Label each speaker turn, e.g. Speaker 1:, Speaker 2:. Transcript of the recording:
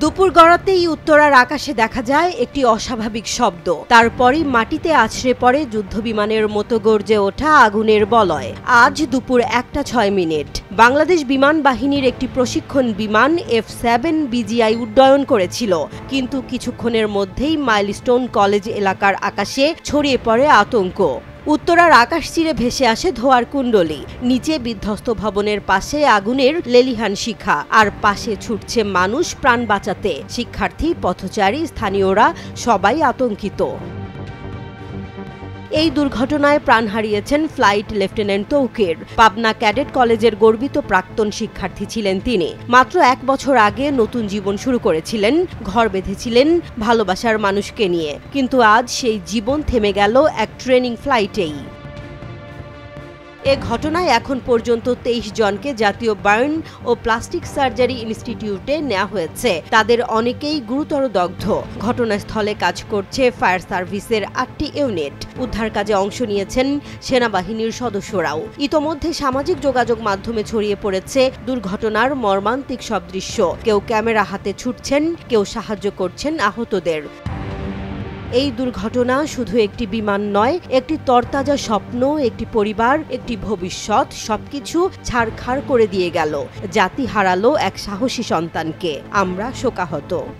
Speaker 1: দুপুর গড়াতেই উত্তরার আকাশে দেখা যায় একটি অস্বাভাবিক শব্দ। তারপরই মাটিতে আছড়ে পড়ে যুদ্ধবিমানের মতো গর্জে ওঠা আগুনের বলয়। আজ দুপুর 1:06 বাংলাদেশ বিমান বাহিনীর একটি প্রশিক্ষণ বিমান F-7 BGI উড্ডয়ন করেছিল, কিন্তু কিছুক্ষণের মধ্যেই মাইলস্টোন কলেজ এলাকার আকাশে ছড়িয়ে পড়ে আতঙ্ক। উত্তরার আকাশ চিরে ভেসে আসে ধোঁয়ার কুণ্ডলী। নিচে বিধ্বস্ত ভবনের পাশে আগুনের লেলিহান শিখা, আর পাশে ছুটছে মানুষ প্রাণ বাঁচাতে। শিক্ষার্থী, পথচারী, স্থানীয়রা সবাই আতঙ্কিত। এই দুর্ঘটনায় প্রাণ হারিয়েছেন flight lieutenant Tauqir. Pabna cadet কলেজের গর্বিত প্রাক্তন শিক্ষার্থী ছিলেন তিনি। মাত্র 1 বছর আগে নতুন জীবন শুরু করেছিলেন, ঘর বেঁধেছিলেন ভালোবাসার মানুষকে নিয়ে। কিন্তু আজ সেই জীবন থেমে গেল এক ট্রেনিং ফ্লাইটেই। এ ঘটনায় এখন পর্যন্ত 23 জনকে জাতীয় বার্ন ও প্লাস্টিক সার্জারি ইনস্টিটিউটে নেওয়া হয়েছে। তাদের অনেকেই গুরুতর দগ্ধ। ঘটনাস্থলে কাজ করছে ফায়ার সার্ভিসের 8টি ইউনিট। উদ্ধার কাজে অংশ নিয়েছেন সেনাবাহিনীর সদস্যরাও। ইতোমধ্যে সামাজিক যোগাযোগ মাধ্যমে ছড়িয়ে পড়েছে দুর্ঘটনার মর্মান্তিক সব দৃশ্য। কেউ ক্যামেরা হাতে ছুটছেন, কেউ সাহায্য করছেন আহতদের। এই দুর্ঘটনা শুধু একটি বিমান নয়, একটি তরতাজা স্বপ্ন, একটি পরিবার, একটি ভবিষ্যৎ, সবকিছু ছারখার করে দিয়ে গেল। জাতি হারালো এক সাহসী সন্তানকে। আমরা শোকাহত।